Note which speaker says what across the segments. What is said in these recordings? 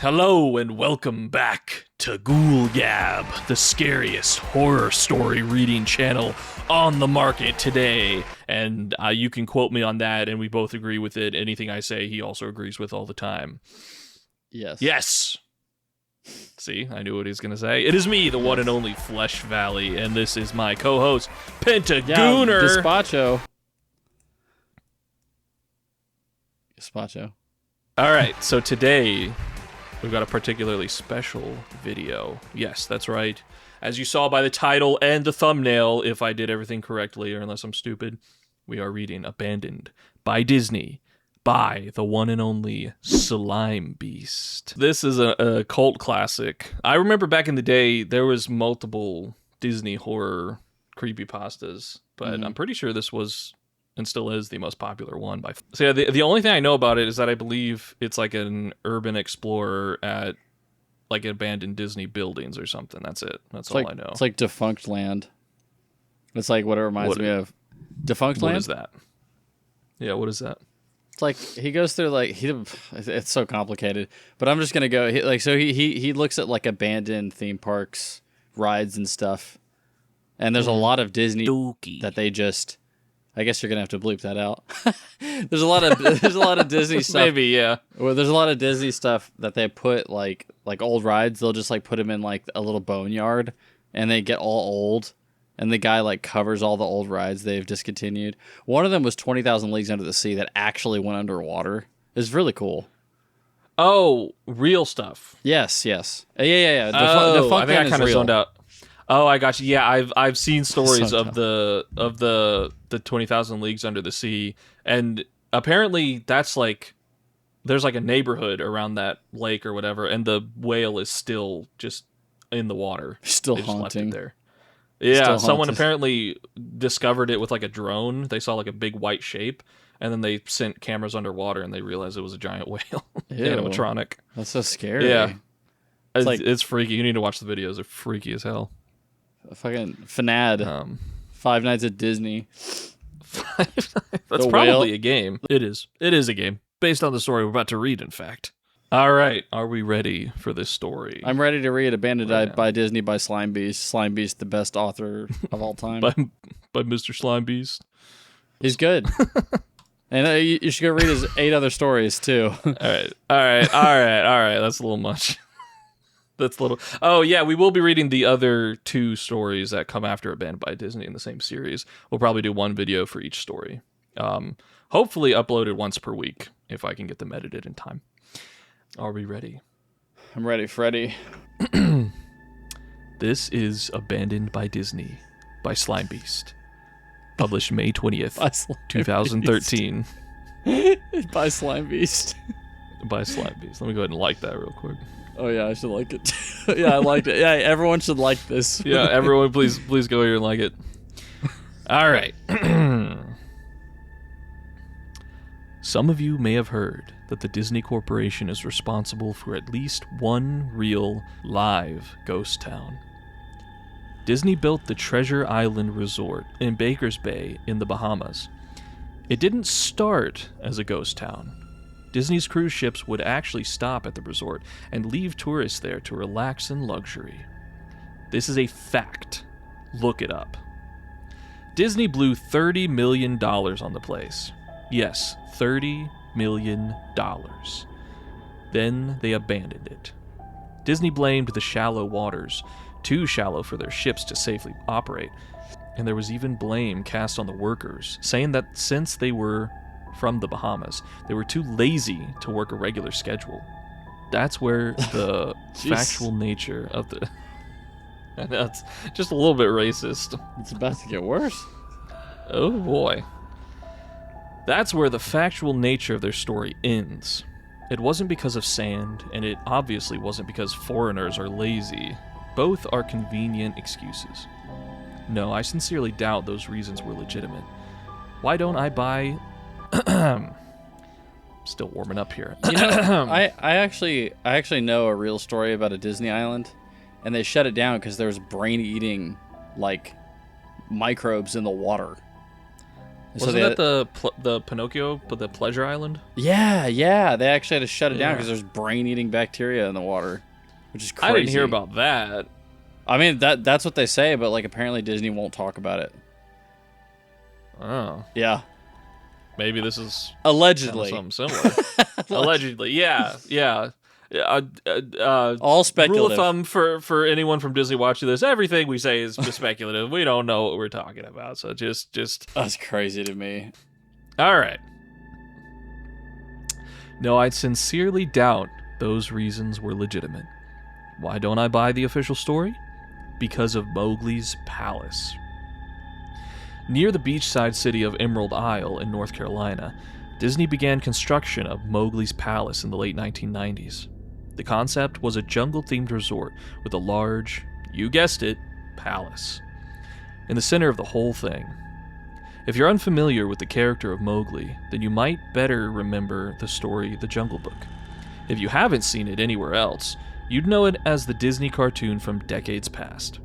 Speaker 1: Hello and welcome back to Ghoul Gab, the scariest horror story reading channel on the market today. And you can quote me on that, and we both agree with it. Anything I say, he also agrees with all the time.
Speaker 2: Yes.
Speaker 1: Yes! See, I knew what he was going to say. It is me, the one and only Flesh Valley, and this is my co-host, Pentagooner.
Speaker 2: Gazpacho.
Speaker 1: All right, so today we've got a particularly special video. Yes, that's right. As you saw by the title and the thumbnail, if I did everything correctly, or unless I'm stupid, we are reading Abandoned by Disney by the one and only Slimebeast. This is a cult classic. I remember back in the day, there was multiple Disney horror creepypastas, but I'm pretty sure this was and still is the most popular one. So yeah, the only thing I know about it is that I believe it's like an urban explorer at like abandoned Disney buildings or something. That's it. That's all I know.
Speaker 2: It's like Defunct Land. It's like what it reminds me of. Defunct Land?
Speaker 1: What is that? Yeah, what is that?
Speaker 2: It's like he goes through it's so complicated. But I'm just gonna go he looks at like abandoned theme parks, rides and stuff. And there's a lot of Disney that they just, I guess you're gonna have to bleep that out. there's a lot of Disney stuff.
Speaker 1: Maybe, yeah.
Speaker 2: Well, there's a lot of Disney stuff that they put like old rides. They'll just like put them in like a little boneyard, and they get all old. And the guy like covers all the old rides they've discontinued. One of them was 20,000 Leagues Under the Sea that actually went underwater. It's really cool.
Speaker 1: Oh, real stuff.
Speaker 2: Yes. Yeah.
Speaker 1: I think I kind of zoned out. Oh, I got you. Yeah, I've seen stories of the 20,000 Leagues Under the Sea, and apparently that's like there's like a neighborhood around that lake or whatever, and the whale is still just in the water,
Speaker 2: still
Speaker 1: they
Speaker 2: haunting
Speaker 1: just left it there. Yeah, someone apparently discovered it with like a drone. They saw like a big white shape, and then they sent cameras underwater, and they realized it was a giant whale, animatronic.
Speaker 2: That's so scary.
Speaker 1: Yeah, it's freaky. You need to watch the videos. They're freaky as hell.
Speaker 2: Fucking FNAD. Five Nights at Disney.
Speaker 1: That's probably a game. It is. It is a game. Based on the story we're about to read, in fact. All right. Are we ready for this story?
Speaker 2: I'm ready to read Abandoned by Disney by Slimebeast. Slimebeast, the best author of all time.
Speaker 1: by Mr. Slimebeast. He's
Speaker 2: good. And you should go read his 8 other stories, too.
Speaker 1: All right. That's a little much. That's a little. Oh, yeah, we will be reading the other 2 stories that come after Abandoned by Disney in the same series. We'll probably do one video for each story. Hopefully uploaded once per week, if I can get them edited in time. Are we ready?
Speaker 2: I'm ready, Freddy.
Speaker 1: This is Abandoned by Disney by Slimebeast. Published May 20th, 2013.
Speaker 2: By Slimebeast.
Speaker 1: By Slimebeast. Let me go ahead and like that real quick.
Speaker 2: Oh, yeah, I should like it. Yeah, I liked it. Yeah, everyone should like this.
Speaker 1: Yeah, everyone, please go here and like it. All right. Some of you may have heard that the Disney Corporation is responsible for at least one real, live ghost town. Disney built the Treasure Island Resort in Baker's Bay in the Bahamas. It didn't start as a ghost town. Disney's cruise ships would actually stop at the resort and leave tourists there to relax in luxury. This is a fact. Look it up. Disney blew $30 million on the place. Yes, $30 million. Then they abandoned it. Disney blamed the shallow waters, too shallow for their ships to safely operate, and there was even blame cast on the workers, saying that since they were from the Bahamas, they were too lazy to work a regular schedule. That's where the factual nature of the... That's just a little bit racist.
Speaker 2: It's about to get worse.
Speaker 1: Oh boy. That's where the factual nature of their story ends. It wasn't because of sand, and it obviously wasn't because foreigners are lazy. Both are convenient excuses. No, I sincerely doubt those reasons were legitimate. Why don't I buy... Still warming up here.
Speaker 2: You know, I actually know a real story about a Disney island, and they shut it down because there was brain-eating, like, microbes in the water. So
Speaker 1: Wasn't that the Pinocchio, but the Pleasure Island?
Speaker 2: Yeah. They actually had to shut it down because there's brain-eating bacteria in the water, which is crazy.
Speaker 1: I didn't hear about that.
Speaker 2: I mean, that's what they say, but like apparently Disney won't talk about it.
Speaker 1: Oh.
Speaker 2: Yeah.
Speaker 1: Maybe this is
Speaker 2: allegedly
Speaker 1: something similar. Allegedly, yeah.
Speaker 2: All speculative.
Speaker 1: Rule of thumb for anyone from Disney watching this: everything we say is speculative. We don't know what we're talking about, so just.
Speaker 2: That's crazy to me.
Speaker 1: All right. No, I sincerely doubt those reasons were legitimate. Why don't I buy the official story? Because of Mowgli's palace. Near the beachside city of Emerald Isle in North Carolina, Disney began construction of Mowgli's palace in the late 1990s. The concept was a jungle-themed resort with a large, you guessed it, palace in the center of the whole thing. If you're unfamiliar with the character of Mowgli, then you might better remember the story The Jungle Book. If you haven't seen it anywhere else, you'd know it as the Disney cartoon from decades past.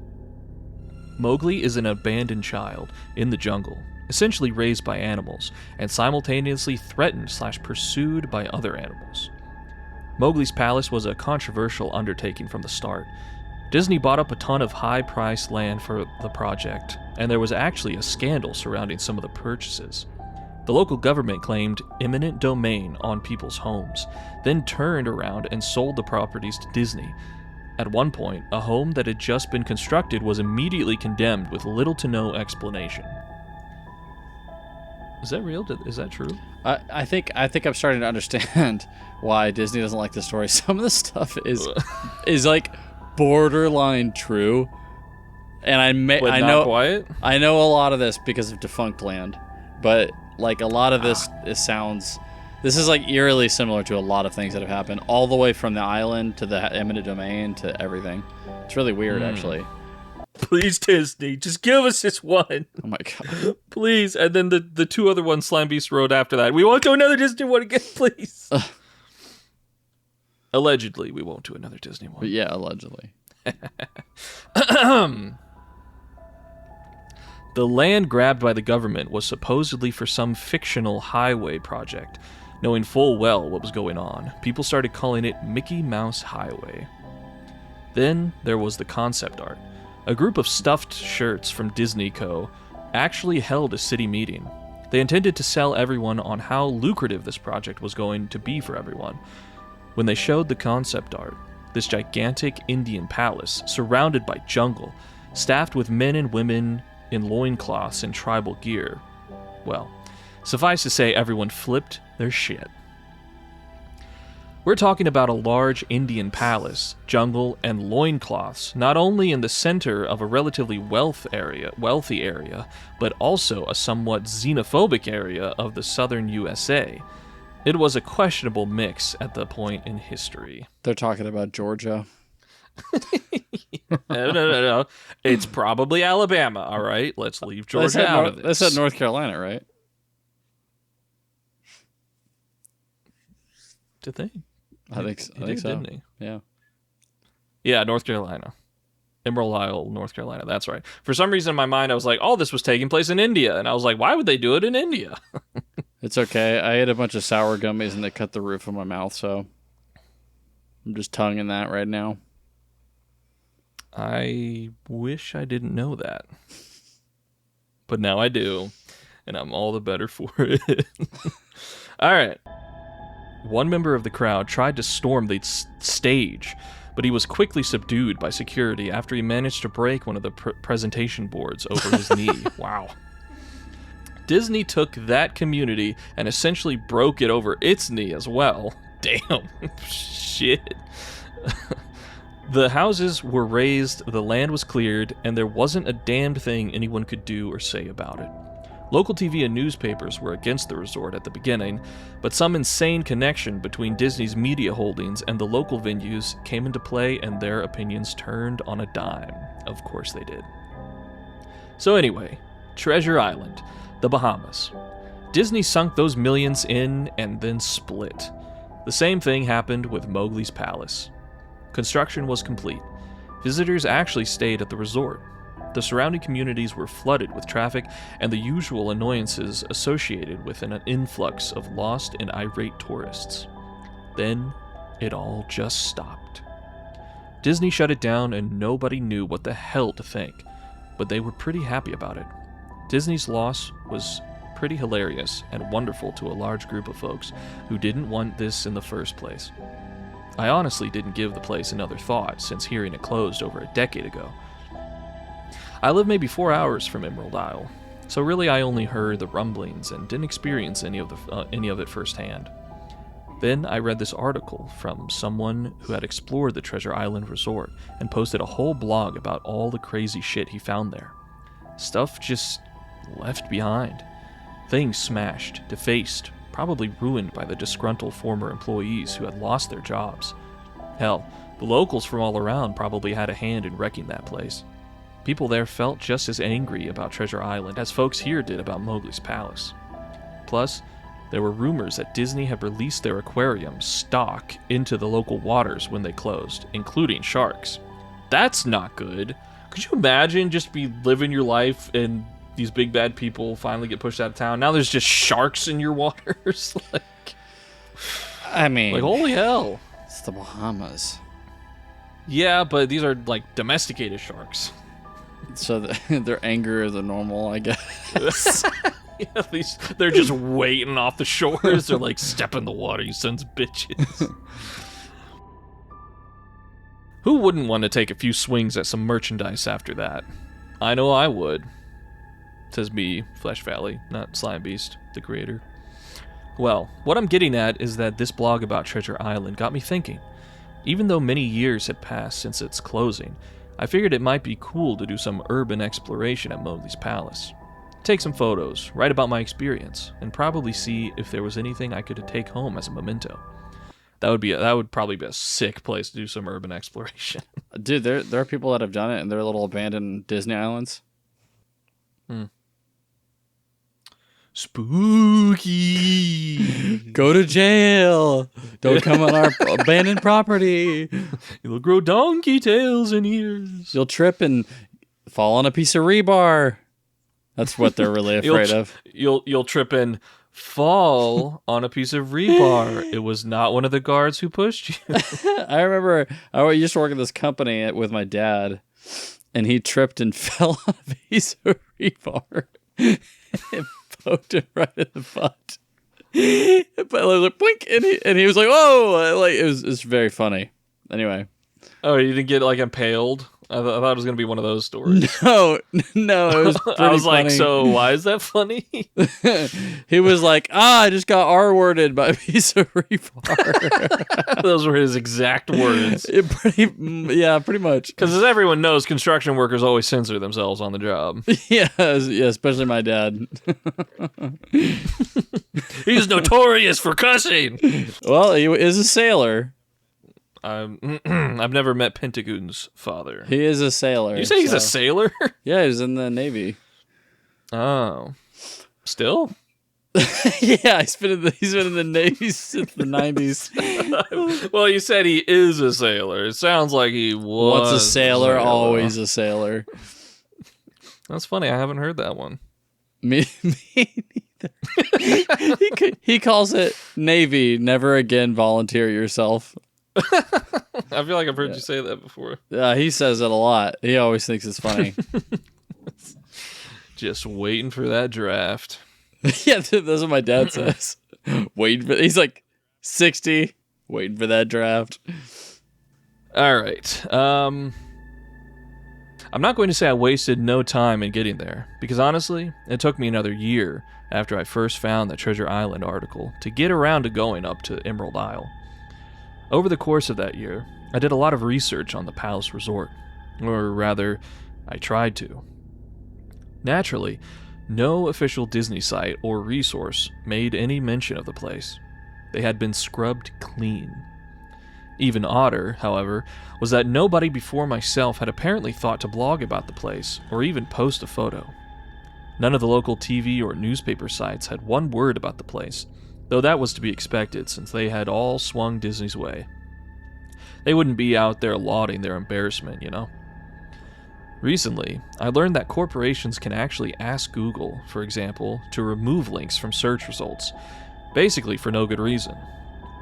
Speaker 1: Mowgli is an abandoned child in the jungle, essentially raised by animals, and simultaneously threatened/pursued by other animals. Mowgli's palace was a controversial undertaking from the start. Disney bought up a ton of high-priced land for the project, and there was actually a scandal surrounding some of the purchases. The local government claimed eminent domain on people's homes, then turned around and sold the properties to Disney. At one point, a home that had just been constructed was immediately condemned with little to no explanation. Is that real? Is that true?
Speaker 2: I think I'm starting to understand why Disney doesn't like the story. Some of the stuff is like borderline true, and I know a lot of this because of Defunct Land, but like a lot of this this is like eerily similar to a lot of things that have happened, all the way from the island to the eminent domain to everything. It's really weird, actually.
Speaker 1: Please, Disney, just give us this one.
Speaker 2: Oh my god.
Speaker 1: Please. And then the two other ones Slimebeast wrote after that. We won't do another Disney one again, please. Allegedly, we won't do another Disney one.
Speaker 2: But yeah, allegedly.
Speaker 1: The land grabbed by the government was supposedly for some fictional highway project. Knowing full well what was going on, people started calling it Mickey Mouse Highway. Then there was the concept art. A group of stuffed shirts from Disney Co. actually held a city meeting. They intended to sell everyone on how lucrative this project was going to be for everyone. When they showed the concept art, this gigantic Indian palace surrounded by jungle, staffed with men and women in loincloths and tribal gear, well, suffice to say everyone flipped their shit. We're talking about a large Indian palace, jungle, and loincloths, not only in the center of a relatively wealthy area, but also a somewhat xenophobic area of the southern USA. It was a questionable mix at the point in history.
Speaker 2: They're talking about Georgia.
Speaker 1: No. It's probably Alabama, all right? Let's leave Georgia out of this.
Speaker 2: They said North Carolina, right?
Speaker 1: Did they?
Speaker 2: I think so.
Speaker 1: Didn't he?
Speaker 2: Yeah.
Speaker 1: Yeah, North Carolina. Emerald Isle, North Carolina. That's right. For some reason in my mind, I was like, oh, this was taking place in India. And I was like, why would they do it in India?
Speaker 2: It's okay. I ate a bunch of sour gummies and they cut the roof of my mouth, so I'm just tonguing that right now.
Speaker 1: I wish I didn't know that. But now I do. And I'm all the better for it. All right. One member of the crowd tried to storm the stage, but he was quickly subdued by security after he managed to break one of the presentation boards over his knee. Wow. Disney took that community and essentially broke it over its knee as well. Damn. Shit. The houses were razed, the land was cleared, and there wasn't a damned thing anyone could do or say about it. Local TV and newspapers were against the resort at the beginning, but some insane connection between Disney's media holdings and the local venues came into play, and their opinions turned on a dime. Of course they did. So anyway, Treasure Island, the Bahamas. Disney sunk those millions in and then split. The same thing happened with Mowgli's palace. Construction was complete. Visitors actually stayed at the resort. The surrounding communities were flooded with traffic and the usual annoyances associated with an influx of lost and irate tourists. Then, it all just stopped. Disney shut it down and nobody knew what the hell to think, but they were pretty happy about it. Disney's loss was pretty hilarious and wonderful to a large group of folks who didn't want this in the first place. I honestly didn't give the place another thought since hearing it closed over a decade ago. I live maybe 4 hours from Emerald Isle, so really I only heard the rumblings and didn't experience any of it firsthand. Then I read this article from someone who had explored the Treasure Island Resort and posted a whole blog about all the crazy shit he found there. Stuff just left behind. Things smashed, defaced, probably ruined by the disgruntled former employees who had lost their jobs. Hell, the locals from all around probably had a hand in wrecking that place. People there felt just as angry about Treasure Island as folks here did about Mowgli's Palace. Plus, there were rumors that Disney had released their aquarium stock into the local waters when they closed, including sharks. That's not good. Could you imagine just be living your life and these big bad people finally get pushed out of town? Now there's just sharks in your waters.
Speaker 2: I mean,
Speaker 1: like holy hell.
Speaker 2: It's the Bahamas.
Speaker 1: Yeah, but these are like domesticated sharks.
Speaker 2: So their anger is normal, I guess.
Speaker 1: Yeah, at least they're just waiting off the shores. They're like, step in the water, you sons of bitches. Who wouldn't want to take a few swings at some merchandise after that? I know I would. Says me, Flesh Valley, not Slimebeast, the creator. Well, what I'm getting at is that this blog about Treasure Island got me thinking. Even though many years had passed since its closing, I figured it might be cool to do some urban exploration at Mowgli's Palace. Take some photos, write about my experience, and probably see if there was anything I could take home as a memento. That would probably be a sick place to do some urban exploration.
Speaker 2: Dude, there are people that have done it in their little abandoned Disney islands.
Speaker 1: Spooky.
Speaker 2: Go to jail. Don't come on our abandoned property.
Speaker 1: You'll grow donkey tails and ears.
Speaker 2: You'll trip and fall on a piece of rebar. That's what they're really afraid of.
Speaker 1: You'll trip and fall on a piece of rebar. It was not one of the guards who pushed you.
Speaker 2: I remember I used to work at this company with my dad, and he tripped and fell on a piece of rebar. It poked him right in the butt. But it was like blink, and he was like, "Whoa!" Like it was very funny. Anyway.
Speaker 1: Oh, you didn't get like impaled? I thought it was gonna be one of those stories.
Speaker 2: No, it was pretty
Speaker 1: I was
Speaker 2: funny.
Speaker 1: like, so why is that funny?
Speaker 2: He was like, I just got R-worded by a piece of rebar.
Speaker 1: Those were his exact words.
Speaker 2: Pretty much.
Speaker 1: Because as everyone knows, construction workers always censor themselves on the job.
Speaker 2: Yeah, especially my dad.
Speaker 1: He's notorious for cussing.
Speaker 2: Well, he is a sailor.
Speaker 1: I've never met Pentigoon's father.
Speaker 2: He is a sailor.
Speaker 1: You say he's a sailor?
Speaker 2: Yeah, he was in the Navy.
Speaker 1: Oh. Still?
Speaker 2: Yeah, he's been in the Navy since the 90s.
Speaker 1: Well, you said he is a sailor. It sounds like he was.
Speaker 2: Once a sailor, always a sailor.
Speaker 1: That's funny. I haven't heard that one.
Speaker 2: Me neither. He calls it Navy, never again volunteer yourself.
Speaker 1: I feel like I've heard you say that before.
Speaker 2: Yeah, he says it a lot. He always thinks it's funny.
Speaker 1: Just waiting for that draft.
Speaker 2: Yeah, that's what my dad says. He's like 60, waiting for that draft.
Speaker 1: All right. I'm not going to say I wasted no time in getting there, because honestly, it took me another year after I first found the Treasure Island article to get around to going up to Emerald Isle. Over the course of that year, I did a lot of research on the Palace Resort, or rather, I tried to. Naturally, no official Disney site or resource made any mention of the place. They had been scrubbed clean. Even odder, however, was that nobody before myself had apparently thought to blog about the place or even post a photo. None of the local TV or newspaper sites had one word about the place, though that was to be expected since they had all swung Disney's way. They wouldn't be out there lauding their embarrassment, you know? Recently, I learned that corporations can actually ask Google, for example, to remove links from search results, basically for no good reason.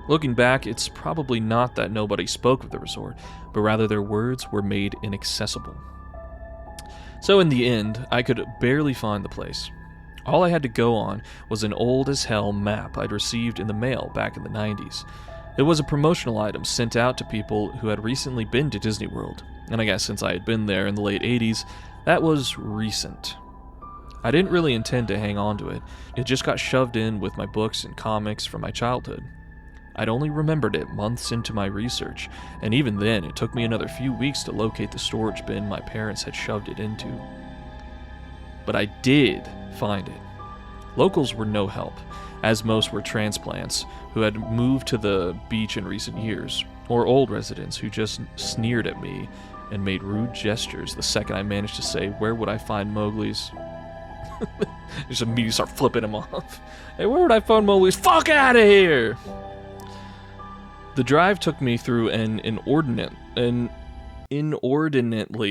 Speaker 1: Looking back, it's probably not that nobody spoke of the resort, but rather their words were made inaccessible. So in the end, I could barely find the place. All I had to go on was an old-as-hell map I'd received in the mail back in the 90s. It was a promotional item sent out to people who had recently been to Disney World, and I guess since I had been there in the late 80s, that was recent. I didn't really intend to hang on to it. It just got shoved in with my books and comics from my childhood. I'd only remembered it months into my research, and even then it took me another few weeks to locate the storage bin my parents had shoved it into. But I did find it. Locals were no help, as most were transplants who had moved to the beach in recent years, or old residents who just sneered at me and made rude gestures the second I managed to say, "Where would I find Mowgli's?" Just immediately start flipping him off. "Hey, where would I find Mowgli's? Fuck out of here!" The drive took me through an inordinately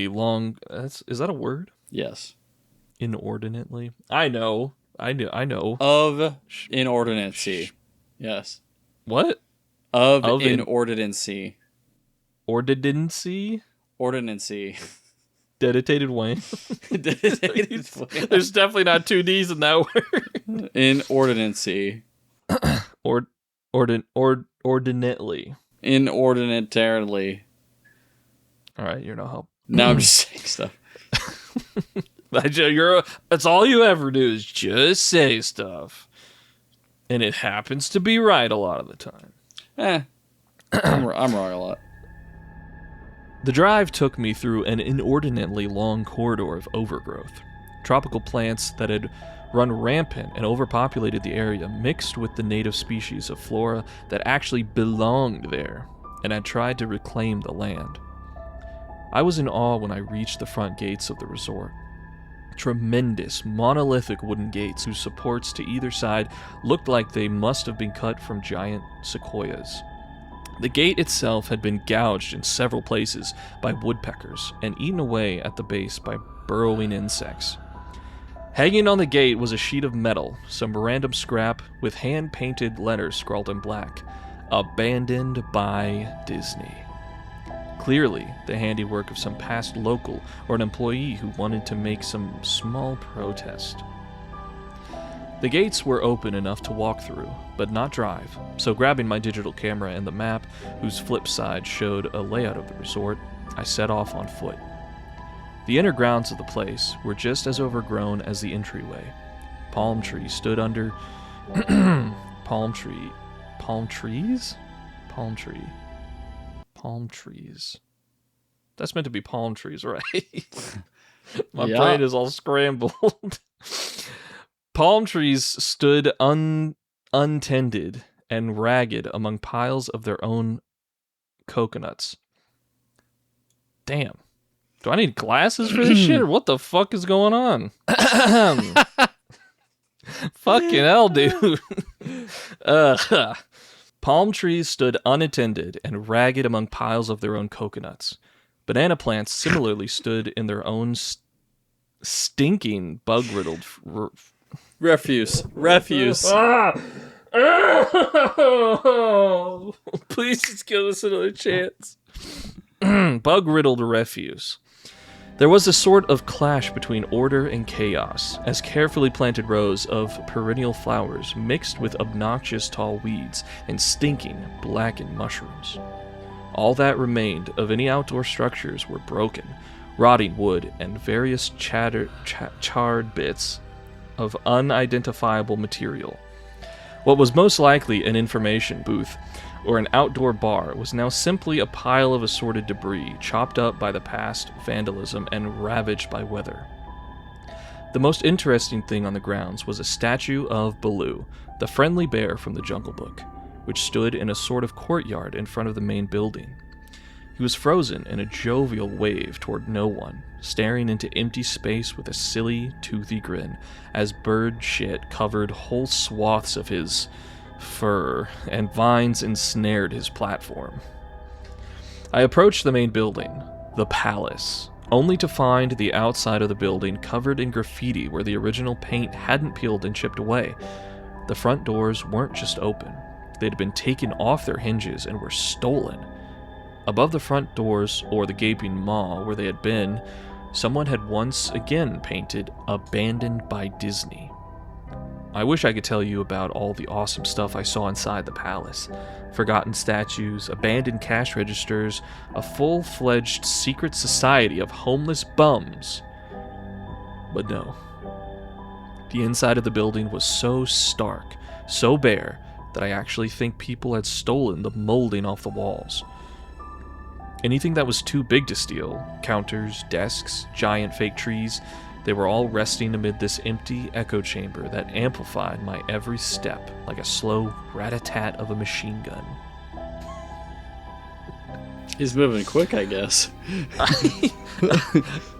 Speaker 1: long... Is that a word?
Speaker 2: Yes.
Speaker 1: Inordinately? I know.
Speaker 2: Of inordinacy. Yes.
Speaker 1: What?
Speaker 2: Of inordinacy.
Speaker 1: Ordinancy?
Speaker 2: Ordinancy.
Speaker 1: Dedicated Wayne.
Speaker 2: Dedicated Wayne.
Speaker 1: There's definitely not two D's in that word.
Speaker 2: Inordinacy.
Speaker 1: Ordinately.
Speaker 2: Inordinatarily.
Speaker 1: All right, you're no help.
Speaker 2: Now I'm just saying stuff.
Speaker 1: That's all you ever do is just say stuff. And it happens to be right a lot of the time.
Speaker 2: I'm wrong a lot.
Speaker 1: The drive took me through an inordinately long corridor of overgrowth. Tropical plants that had run rampant and overpopulated the area mixed with the native species of flora that actually belonged there and had tried to reclaim the land. I was in awe when I reached the front gates of the resort. Tremendous, monolithic wooden gates whose supports to either side looked like they must have been cut from giant sequoias. The gate itself had been gouged in several places by woodpeckers and eaten away at the base by burrowing insects. Hanging on the gate was a sheet of metal, some random scrap with hand-painted letters scrawled in black. Abandoned by Disney. Clearly, the handiwork of some past local or an employee who wanted to make some small protest. The gates were open enough to walk through, but not drive, so grabbing my digital camera and the map, whose flip side showed a layout of the resort, I set off on foot. The inner grounds of the place were just as overgrown as the entryway. Palm trees stood under... Palm trees? That's meant to be palm trees, right? My brain is all scrambled. Palm trees stood untended and ragged among piles of their own coconuts. Damn. Do I need glasses for this shit, or what the fuck is going on? Fucking hell, dude. Palm trees stood unattended and ragged among piles of their own coconuts. Banana plants similarly stood in their own stinking, bug-riddled...
Speaker 2: Refuse.
Speaker 1: Please just give us another chance. Bug-riddled refuse. There was a sort of clash between order and chaos, as carefully planted rows of perennial flowers mixed with obnoxious tall weeds and stinking, blackened mushrooms. All that remained of any outdoor structures were broken, rotting wood and various charred bits of unidentifiable material. What was most likely an information booth or an outdoor bar was now simply a pile of assorted debris chopped up by the past vandalism and ravaged by weather. The most interesting thing on the grounds was a statue of Baloo, the friendly bear from the Jungle Book, which stood in a sort of courtyard in front of the main building. He was frozen in a jovial wave toward no one, staring into empty space with a silly, toothy grin, as bird shit covered whole swaths of his fur, and vines ensnared his platform. I approached the main building, the palace, only to find the outside of the building covered in graffiti where the original paint hadn't peeled and chipped away. The front doors weren't just open. They'd been taken off their hinges and were stolen. Above the front doors, or the gaping maw where they had been, someone had once again painted "Abandoned by Disney." I wish I could tell you about all the awesome stuff I saw inside the palace. Forgotten statues, abandoned cash registers, a full-fledged secret society of homeless bums. But no. The inside of the building was so stark, so bare, that I actually think people had stolen the molding off the walls. Anything that was too big to steal, counters, desks, giant fake trees, they were all resting amid this empty echo chamber that amplified my every step like a slow rat-a-tat of a machine gun.
Speaker 2: He's moving quick, I guess.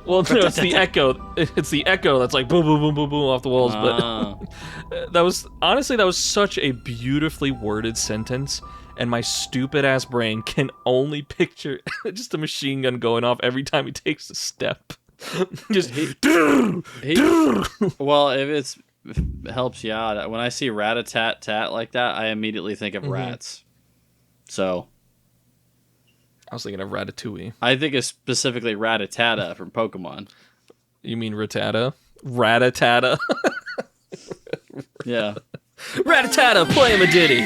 Speaker 1: Well, no, it's the echo. It's the echo that's like boom, boom, boom, boom, boom off the walls. But that was such a beautifully worded sentence, and my stupid ass brain can only picture just a machine gun going off every time he takes a step. Just
Speaker 2: well, if it helps you out, when I see rat-a-tat-tat like that, I immediately think of rats. So
Speaker 1: I was thinking of Ratatouille.
Speaker 2: I think it's specifically Rat-a-tata from Pokemon.
Speaker 1: You mean Rattata? Rat-a-tata?
Speaker 2: Yeah.
Speaker 1: Rat-a-tata, play him a ditty.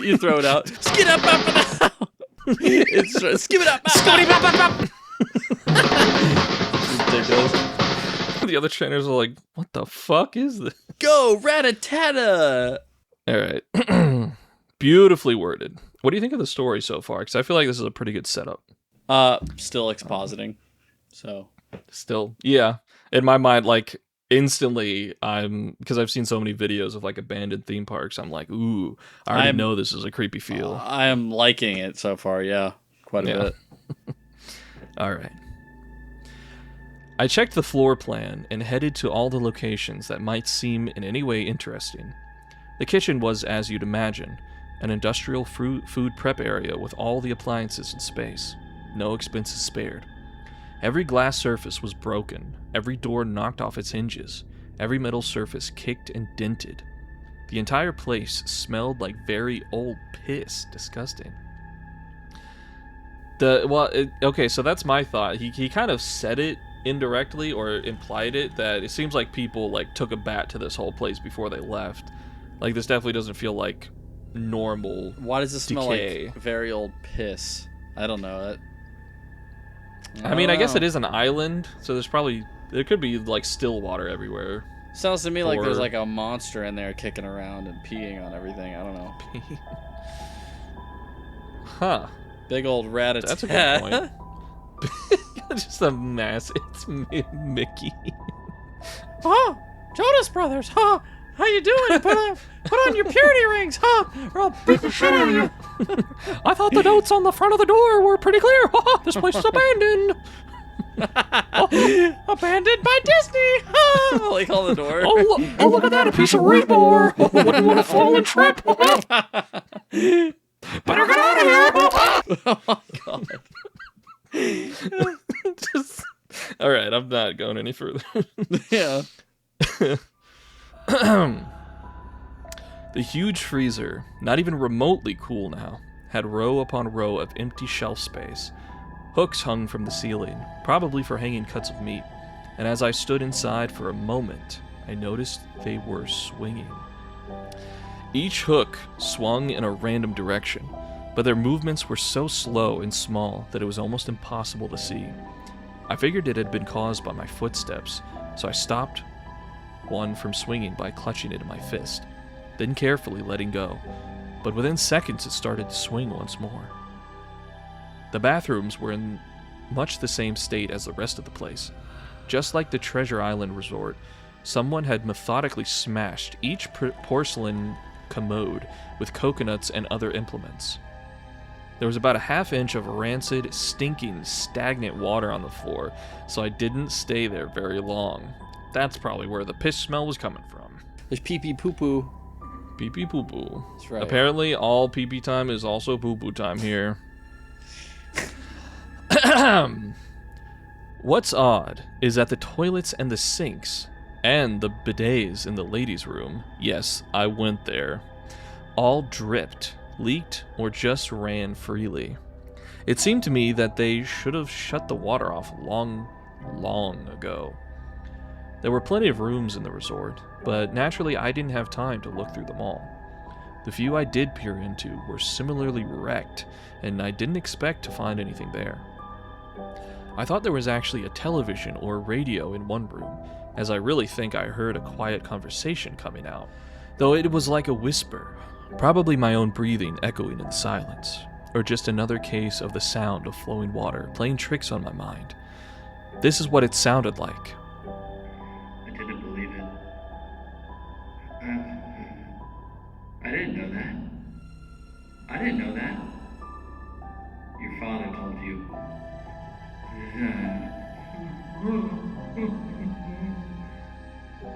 Speaker 2: you throw it out. Skid up, up, up. It's skip it up, up. Ridiculous.
Speaker 1: The other trainers are like, what the fuck is this?
Speaker 2: Go, Rat-a-tata!
Speaker 1: All right. Beautifully worded. What do you think of the story so far? Because I feel like this is a pretty good setup.
Speaker 2: Still expositing. So.
Speaker 1: Still, yeah. In my mind, like, instantly, because I've seen so many videos of, like, abandoned theme parks, I'm like, ooh, I already know this is a creepy feel.
Speaker 2: I am liking it so far, yeah. Quite a bit.
Speaker 1: All right. I checked the floor plan and headed to all the locations that might seem in any way interesting. The kitchen was, as you'd imagine, an industrial food prep area with all the appliances in space. No expenses spared. Every glass surface was broken, every door knocked off its hinges, every metal surface kicked and dented. The entire place smelled like very old piss. Disgusting. Okay, so that's my thought. He kind of said it indirectly or implied it, that it seems like people like took a bat to this whole place before they left. Like, this definitely doesn't feel like normal.
Speaker 2: Why does it smell
Speaker 1: decay.
Speaker 2: like very old piss? I don't know.
Speaker 1: I guess it is an island, so there could be like still water everywhere.
Speaker 2: Sounds to me like there's like a monster in there kicking around and peeing on everything. I don't know.
Speaker 1: Huh.
Speaker 2: Big old rat-a-tat.
Speaker 1: That's a good point. Just a mass. It's Mickey.
Speaker 2: Oh, Jonas Brothers, huh? How you doing? Put on your purity rings, huh? Or I'll beat the shit out of you.
Speaker 1: I thought the notes on the front of the door were pretty clear. This place is abandoned.
Speaker 2: Abandoned by Disney. Huh? Like on the door.
Speaker 1: Oh, look at that, a piece of rebar. Wouldn't want to fall and trip. Better get out of here.
Speaker 2: Oh my god.
Speaker 1: All right, I'm not going any further.
Speaker 2: Yeah.
Speaker 1: The huge freezer, not even remotely cool now, had row upon row of empty shelf space. Hooks hung from the ceiling, probably for hanging cuts of meat, and as I stood inside for a moment, I noticed they were swinging. Each hook swung in a random direction, but their movements were so slow and small that it was almost impossible to see. I figured it had been caused by my footsteps, so I stopped one from swinging by clutching it in my fist, then carefully letting go, but within seconds it started to swing once more. The bathrooms were in much the same state as the rest of the place. Just like the Treasure Island resort, someone had methodically smashed each porcelain commode with coconuts and other implements. There was about a half-inch of rancid, stinking, stagnant water on the floor, so I didn't stay there very long. That's probably where the piss smell was coming from.
Speaker 2: There's pee-pee poo-poo.
Speaker 1: Pee-pee poo-poo.
Speaker 2: That's right.
Speaker 1: Apparently, all pee-pee time is also poo-poo time here. What's odd is that the toilets and the sinks, and the bidets in the ladies' room, yes, I went there, all dripped, leaked, or just ran freely. It seemed to me that they should have shut the water off long ago. There were plenty of rooms in the resort, but naturally I didn't have time to look through them all. The few I did peer into were similarly wrecked, and I didn't expect to find anything there. I thought there was actually a television or radio in one room, as I really think I heard a quiet conversation coming out, though it was like a whisper, probably my own breathing echoing in the silence, or just another case of the sound of flowing water playing tricks on my mind. This is what it sounded like.
Speaker 3: I didn't believe it. I didn't know that. I didn't know that. Your father told you.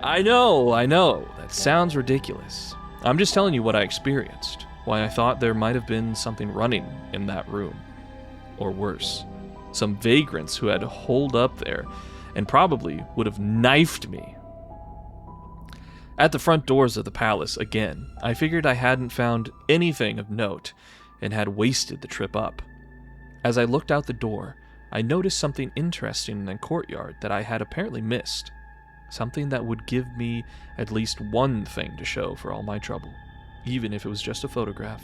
Speaker 1: I know. That sounds ridiculous. I'm just telling you what I experienced, why I thought there might have been something running in that room. Or worse, some vagrants who had holed up there and probably would have knifed me. At the front doors of the palace, again, I figured I hadn't found anything of note and had wasted the trip up. As I looked out the door, I noticed something interesting in the courtyard that I had apparently missed. Something that would give me at least one thing to show for all my trouble, even if it was just a photograph.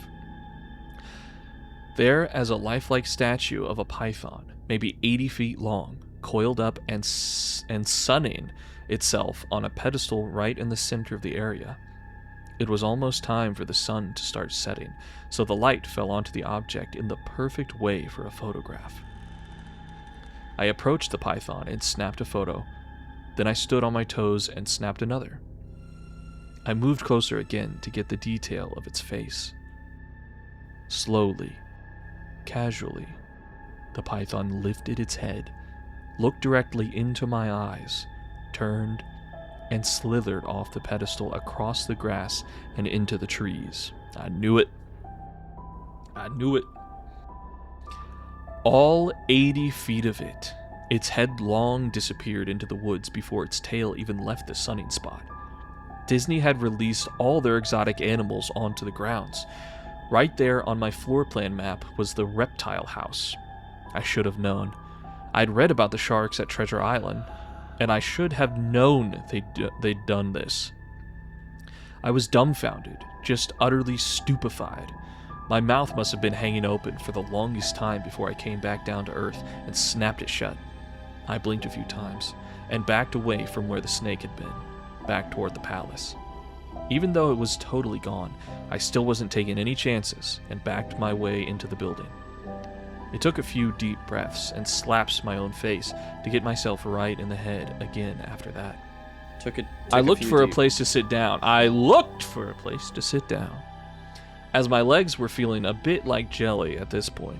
Speaker 1: There, as a lifelike statue of a python, maybe 80 feet long, coiled up and sunning itself on a pedestal right in the center of the area. It was almost time for the sun to start setting, so the light fell onto the object in the perfect way for a photograph. I approached the python and snapped a photo. Then I stood on my toes and snapped another. I moved closer again to get the detail of its face. Slowly, casually, the python lifted its head, looked directly into my eyes, turned, and slithered off the pedestal across the grass and into the trees. I knew it. All 80 feet of it. Its head long disappeared into the woods before its tail even left the sunning spot. Disney had released all their exotic animals onto the grounds. Right there on my floor plan map was the reptile house. I should have known. I'd read about the sharks at Treasure Island, and I should have known they'd done this. I was dumbfounded, just utterly stupefied. My mouth must have been hanging open for the longest time before I came back down to earth and snapped it shut. I blinked a few times, and backed away from where the snake had been, back toward the palace. Even though it was totally gone, I still wasn't taking any chances, and backed my way into the building. It took a few deep breaths and slaps my own face to get myself right in the head again after that. I looked for a place to sit down. As my legs were feeling a bit like jelly at this point.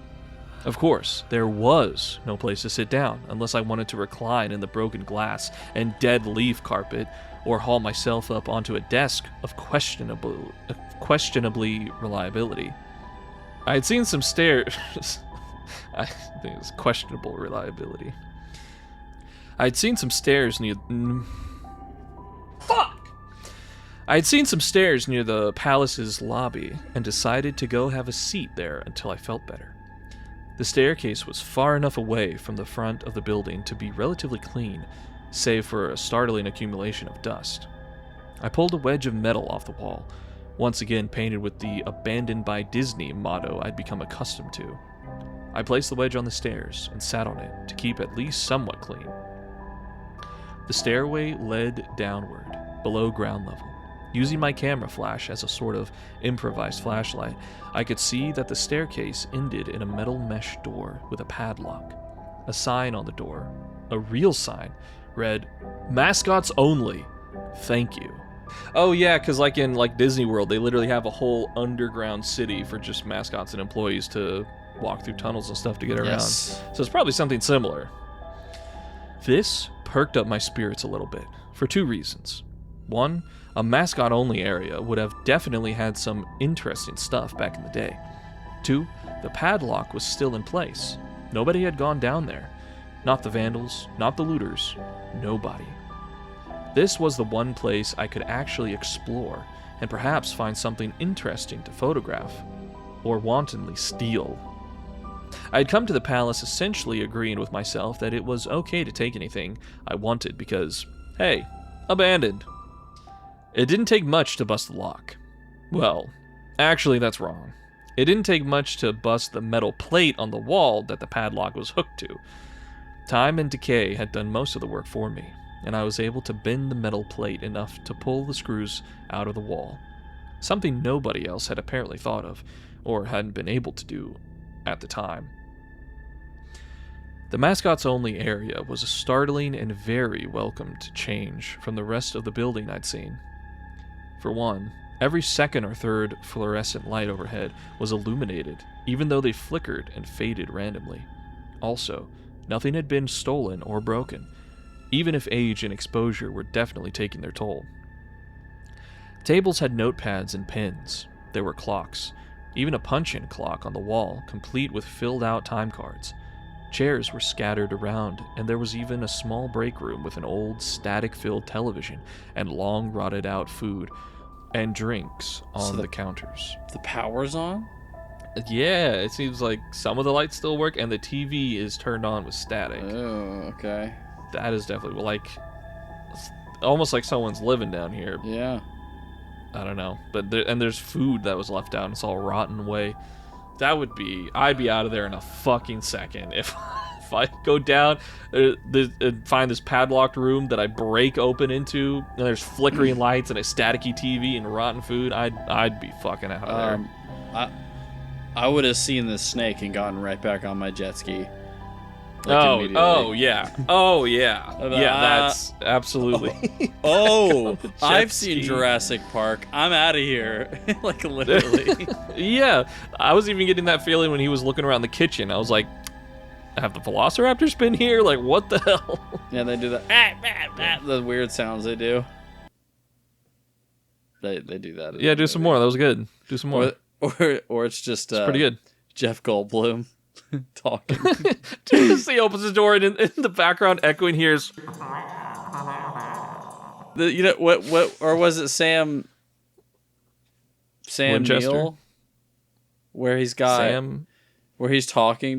Speaker 1: Of course, there was no place to sit down unless I wanted to recline in the broken glass and dead leaf carpet or haul myself up onto a desk of questionably reliability. I had seen some stairs. I think it's questionable reliability. I'd seen some stairs near the palace's lobby and decided to go have a seat there until I felt better. The staircase was far enough away from the front of the building to be relatively clean, save for a startling accumulation of dust. I pulled a wedge of metal off the wall, once again painted with the "Abandoned by Disney" motto I'd become accustomed to. I placed the wedge on the stairs and sat on it to keep at least somewhat clean. The stairway led downward, below ground level. Using my camera flash as a sort of improvised flashlight, I could see that the staircase ended in a metal mesh door with a padlock. A sign on the door, a real sign, read, "Mascots only. Thank you." Oh yeah, because in Disney World, they literally have a whole underground city for just mascots and employees to walk through tunnels and stuff to get around.
Speaker 2: Yes.
Speaker 1: So it's probably something similar. This perked up my spirits a little bit, for two reasons. One, a mascot-only area would have definitely had some interesting stuff back in the day. Two, the padlock was still in place. Nobody had gone down there. Not the vandals, not the looters, nobody. This was the one place I could actually explore and perhaps find something interesting to photograph, or wantonly steal. I had come to the palace essentially agreeing with myself that it was okay to take anything I wanted because, hey, abandoned. It didn't take much to bust the lock. Well, actually that's wrong. It didn't take much to bust the metal plate on the wall that the padlock was hooked to. Time and decay had done most of the work for me, and I was able to bend the metal plate enough to pull the screws out of the wall. Something nobody else had apparently thought of, or hadn't been able to do at the time. The Mascots only area was a startling and very welcomed change from the rest of the building I'd seen. For one, every second or third fluorescent light overhead was illuminated, even though they flickered and faded randomly. Also, nothing had been stolen or broken, even if age and exposure were definitely taking their toll. Tables had notepads and pens. There were clocks, even a punch-in clock on the wall, complete with filled-out time cards. Chairs were scattered around, and there was even a small break room with an old, static-filled television and long, rotted-out food and drinks on the counters.
Speaker 2: The power's on?
Speaker 1: Yeah, it seems like some of the lights still work, and the TV is turned on with static.
Speaker 2: Oh, okay.
Speaker 1: That is definitely, like, almost like someone's living down here.
Speaker 2: Yeah.
Speaker 1: I don't know. But there's food that was left out, and it's all rotten away. I'd be out of there in a fucking second if I go down and find this padlocked room that I break open into, and there's flickering lights and a staticky TV and rotten food. I'd be fucking out of there.
Speaker 2: I would have seen this snake and gotten right back on my jet ski.
Speaker 1: Oh yeah, that's absolutely.
Speaker 2: I've seen Jurassic Park. I'm out of here, like literally.
Speaker 1: Yeah, I was even getting that feeling when he was looking around the kitchen. I was like, have the velociraptors been here? Like, what the hell?
Speaker 2: Yeah, they do that. The weird sounds they do. They do that.
Speaker 1: Yeah, do some more. That was good. Do some more.
Speaker 2: Or it's just
Speaker 1: it's pretty good.
Speaker 2: Jeff Goldblum talking.
Speaker 1: Just he opens the door and in the background echoing hears.
Speaker 2: You know what? Or was it Sam
Speaker 1: Winchester?
Speaker 2: Neill? Where he's talking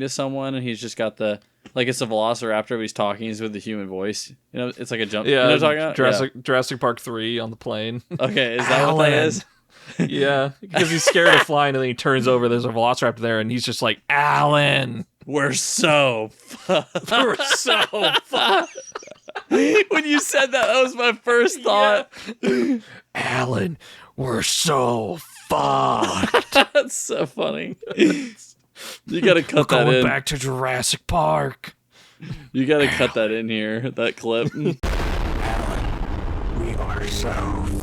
Speaker 2: to someone and he's just got it's a velociraptor, but he's talking. He's with the human voice. You know, it's like a jump.
Speaker 1: Yeah,
Speaker 2: you know what I'm talking about?
Speaker 1: Jurassic Park 3 on the plane.
Speaker 2: Okay, is that what that is?
Speaker 1: Yeah, because he's scared of flying, and then he turns over. There's a velociraptor there, and he's just like, "Alan,
Speaker 2: we're so fucked." We're so fucked. When you said that was my first thought.
Speaker 1: Yeah. Alan, we're so fucked.
Speaker 2: That's so funny. You gotta cut that in.
Speaker 1: We're going back to Jurassic Park.
Speaker 2: You gotta cut that in here, that clip.
Speaker 1: Alan, we are so fucked.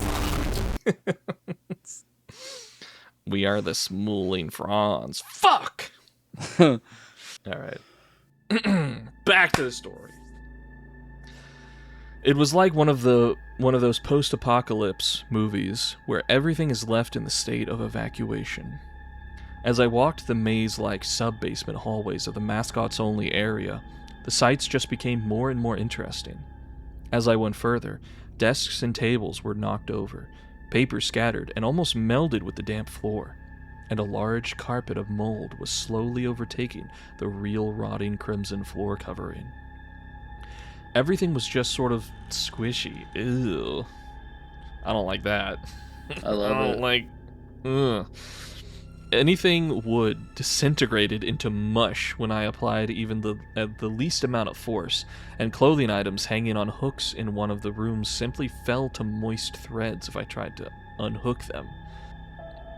Speaker 1: We are the Smooling Fronds. Fuck! All right. Back to the story. It was like one of those post-apocalypse movies where everything is left in the state of evacuation. As I walked the maze-like sub-basement hallways of the Mascots-only area, the sights just became more and more interesting. As I went further, desks and tables were knocked over, papers scattered and almost melded with the damp floor, and a large carpet of mold was slowly overtaking the real rotting crimson floor covering. Everything was just sort of squishy. Ew. I don't like that.
Speaker 2: I love it.
Speaker 1: I don't like... Ugh. Anything wood disintegrated into mush when I applied even the least amount of force, and clothing items hanging on hooks in one of the rooms simply fell to moist threads if I tried to unhook them.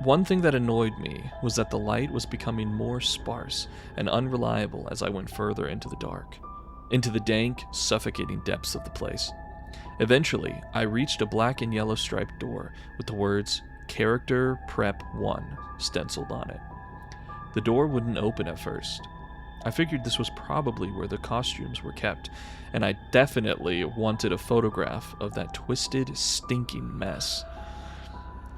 Speaker 1: One thing that annoyed me was that the light was becoming more sparse and unreliable as I went further into the dark, into the dank, suffocating depths of the place. Eventually, I reached a black and yellow striped door with the words, Character Prep 1 stenciled on it. The door wouldn't open at first. I figured this was probably where the costumes were kept, and I definitely wanted a photograph of that twisted, stinking mess.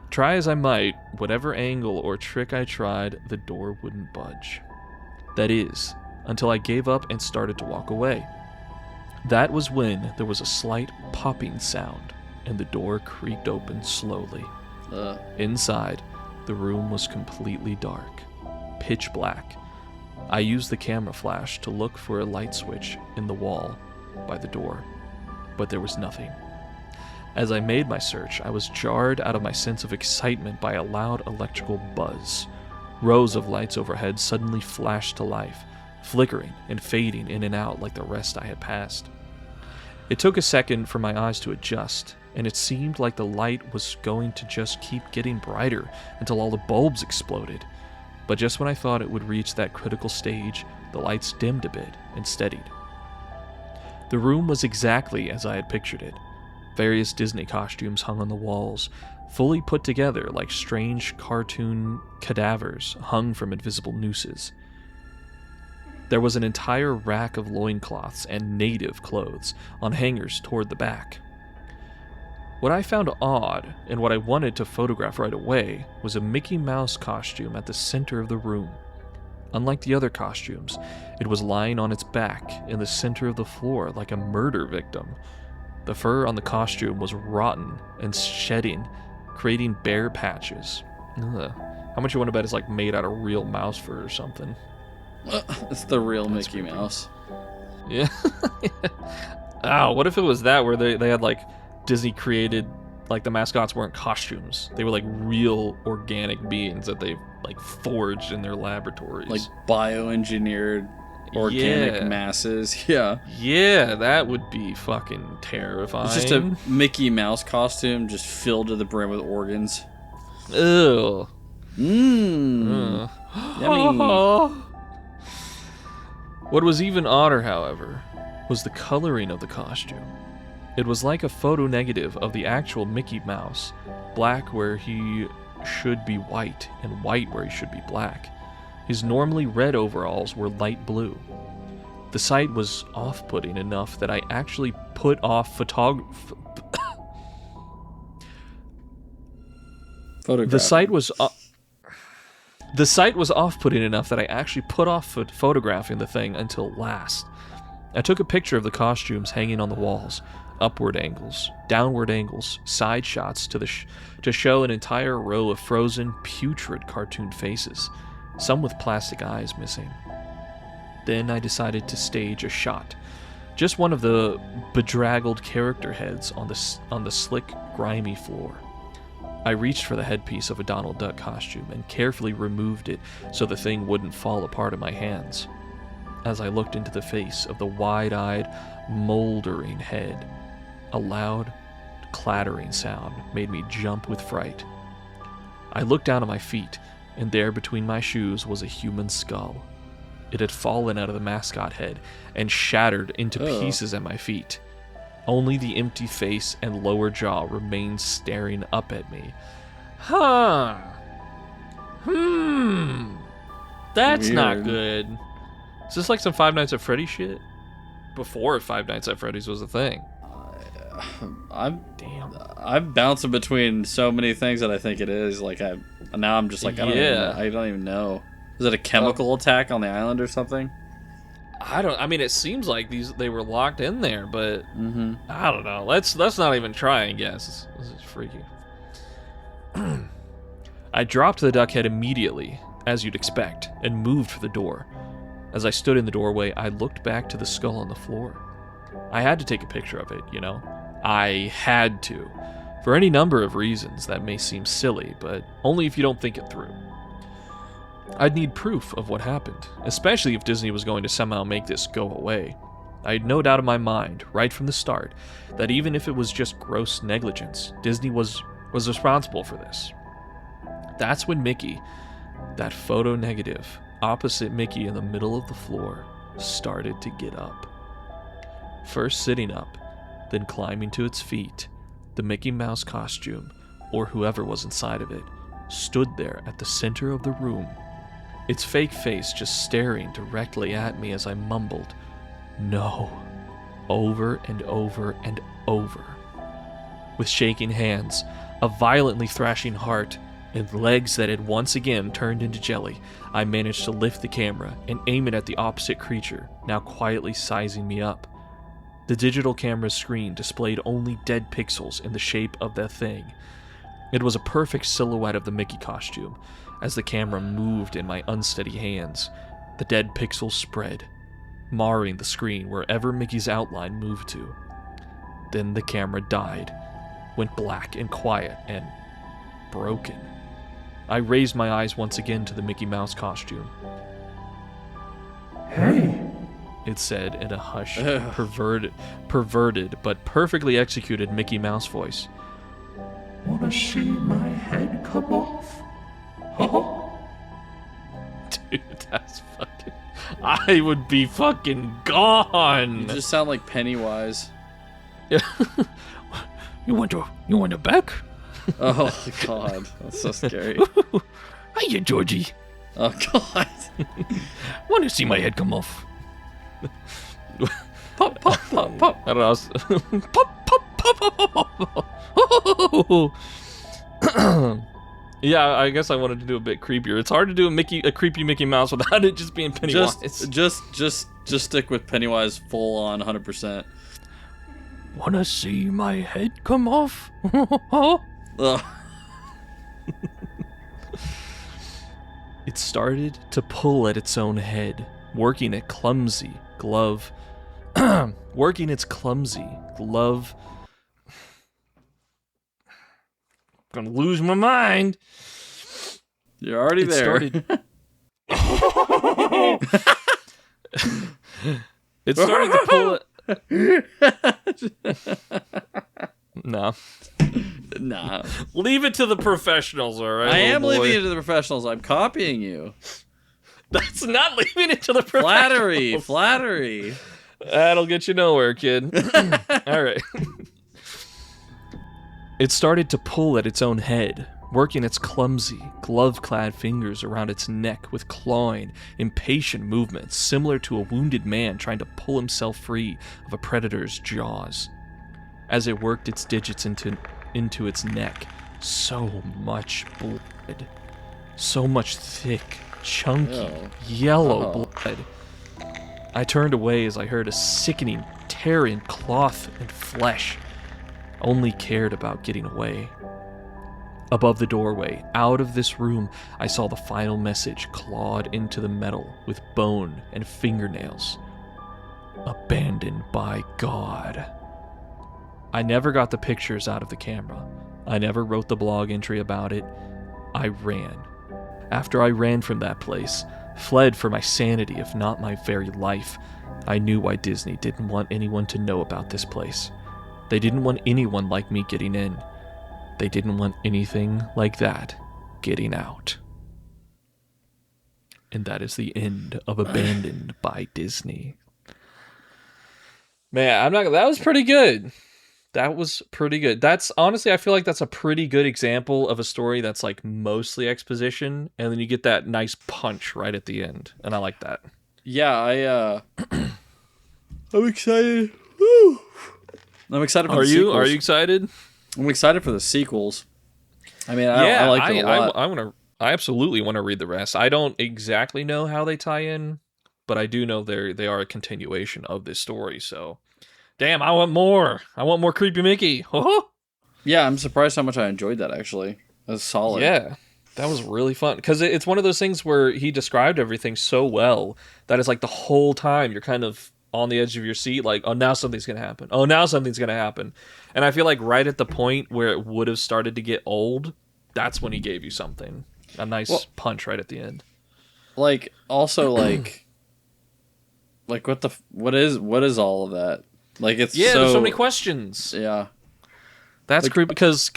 Speaker 1: Try as I might, whatever angle or trick I tried, the door wouldn't budge. That is, until I gave up and started to walk away. That was when there was a slight popping sound, and the door creaked open slowly. Inside, the room was completely dark, pitch black. I used the camera flash to look for a light switch in the wall by the door, but there was nothing. As I made my search, I was jarred out of my sense of excitement by a loud electrical buzz. Rows of lights overhead suddenly flashed to life, flickering and fading in and out like the rest I had passed. It took a second for my eyes to adjust, and it seemed like the light was going to just keep getting brighter until all the bulbs exploded. But just when I thought it would reach that critical stage, the lights dimmed a bit and steadied. The room was exactly as I had pictured it. Various Disney costumes hung on the walls, fully put together like strange cartoon cadavers hung from invisible nooses. There was an entire rack of loincloths and native clothes on hangers toward the back. What I found odd, and what I wanted to photograph right away, was a Mickey Mouse costume at the center of the room. Unlike the other costumes, it was lying on its back in the center of the floor like a murder victim. The fur on the costume was rotten and shedding, creating bare patches. Ugh. How much you want to bet it's like made out of real mouse fur or something?
Speaker 2: It's the real Mickey Mouse.
Speaker 1: Yeah. Oh, what if it was that where they had like Disney created, like the mascots weren't costumes. They were like real organic beings that they like forged in their laboratories.
Speaker 2: Like bioengineered organic masses. Yeah.
Speaker 1: Yeah, that would be fucking terrifying.
Speaker 2: It's just a Mickey Mouse costume just filled to the brim with organs.
Speaker 1: Ew.
Speaker 2: Mmm. Yummy.
Speaker 1: What was even odder, however, was the coloring of the costume. It was like a photo negative of the actual Mickey Mouse, black where he should be white and white where he should be black. His normally red overalls were light blue. The sight was off-putting enough that I actually put off photography. The sight was off-putting enough that I actually put off photographing the thing until last. I took a picture of the costumes hanging on the walls, upward angles, downward angles, side shots to show an entire row of frozen, putrid cartoon faces, some with plastic eyes missing. Then I decided to stage a shot, just one of the bedraggled character heads on the slick, grimy floor. I reached for the headpiece of a Donald Duck costume and carefully removed it so the thing wouldn't fall apart in my hands. As I looked into the face of the wide-eyed, moldering head, a loud, clattering sound made me jump with fright. I looked down at my feet, and there between my shoes was a human skull. It had fallen out of the mascot head and shattered into pieces at my feet. Only the empty face and lower jaw remained staring up at me. Huh. That's
Speaker 2: Weird.
Speaker 1: not good. Is this like some Five Nights at Freddy's shit? Before Five Nights at Freddy's was a thing.
Speaker 2: I'm bouncing between so many things that I think it is. Like now I'm just like I don't even know. Is it a chemical attack on the island or something?
Speaker 1: I mean, it seems like they were locked in there, but I don't know. Let's not even try and guess. This is freaky. I dropped the duck head immediately, as you'd expect, and moved for the door. As I stood in the doorway, I looked back to the skull on the floor. I had to take a picture of it, you know? I had to. For any number of reasons that may seem silly, but only if you don't think it through. I'd need proof of what happened, especially if Disney was going to somehow make this go away. I had no doubt in my mind, right from the start, that even if it was just gross negligence, Disney was responsible for this. That's when Mickey, that photo negative, opposite Mickey in the middle of the floor, started to get up. First sitting up, then climbing to its feet, the Mickey Mouse costume, or whoever was inside of it, stood there at the center of the room, its fake face just staring directly at me as I mumbled, "No," over and over and over. With shaking hands, a violently thrashing heart, and legs that had once again turned into jelly, I managed to lift the camera and aim it at the opposite creature, now quietly sizing me up. The digital camera's screen displayed only dead pixels in the shape of the thing. It was a perfect silhouette of the Mickey costume. As the camera moved in my unsteady hands, the dead pixels spread, marring the screen wherever Mickey's outline moved to. Then the camera died, went black and quiet and broken. I raised my eyes once again to the Mickey Mouse costume.
Speaker 4: Hey,
Speaker 1: It said in a hushed, perverted but perfectly executed Mickey Mouse voice.
Speaker 4: wanna see my head come off?
Speaker 1: Dude, that's fucking... I would be fucking gone!
Speaker 2: You just sound like Pennywise.
Speaker 1: You want to back?
Speaker 2: Oh God, that's so scary.
Speaker 1: Hiya, Georgie.
Speaker 2: Oh God.
Speaker 1: Want to see my head come off? Pop, pop, pop, pop. I don't know. Pop, pop, pop, pop, pop. Yeah, I guess I wanted to do a bit creepier. It's hard to do a creepy Mickey Mouse without it just being Pennywise.
Speaker 2: Just stick with Pennywise full on 100%.
Speaker 1: Wanna see my head come off?
Speaker 2: Ugh.
Speaker 1: It started to pull at its own head, working its clumsy glove. Gonna lose my mind.
Speaker 2: You're already there.
Speaker 1: It started to pull it. No.
Speaker 2: Nah.
Speaker 1: Leave it to the professionals, all right?
Speaker 2: I am
Speaker 1: little boy?
Speaker 2: leaving it to the professionals. I'm copying you.
Speaker 1: That's not leaving it to the professionals.
Speaker 2: Flattery.
Speaker 1: That'll get you nowhere, kid. All right. It started to pull at its own head, working its clumsy, glove-clad fingers around its neck with clawing, impatient movements similar to a wounded man trying to pull himself free of a predator's jaws. As it worked its digits into its neck, so much blood. So much thick, chunky, yellow blood. I turned away as I heard a sickening tear in cloth and flesh. Only cared about getting away. Above the doorway, out of this room, I saw the final message clawed into the metal with bone and fingernails. Abandoned by God. I never got the pictures out of the camera. I never wrote the blog entry about it. I ran. After I ran from that place, fled for my sanity if not my very life, I knew why Disney didn't want anyone to know about this place. They didn't want anyone like me getting in. They didn't want anything like that getting out. And that is the end of Abandoned by Disney. Man, that was pretty good. That was pretty good. That's honestly, I feel like that's a pretty good example of a story that's like mostly exposition, and then you get that nice punch right at the end, and I like that.
Speaker 2: Yeah, I'm excited. Woo! I'm excited for the sequels.
Speaker 1: Are you excited?
Speaker 2: I'm excited for the sequels. I mean, I liked it a lot.
Speaker 1: I absolutely want to read the rest. I don't exactly know how they tie in, but I do know they are a continuation of this story. So, damn, I want more. I want more Creepy Mickey.
Speaker 2: Yeah, I'm surprised how much I enjoyed that. Actually, that was solid.
Speaker 1: Yeah, that was really fun because it's one of those things where he described everything so well that it's like the whole time you're kind of on the edge of your seat, like, oh, now something's gonna happen. Oh, now something's gonna happen. And I feel like right at the point where it would have started to get old, that's when he gave you something. A nice punch right at the end.
Speaker 2: Like, also, like what is all of that? Like, it's
Speaker 1: there's so many questions.
Speaker 2: Yeah,
Speaker 1: that's creepy because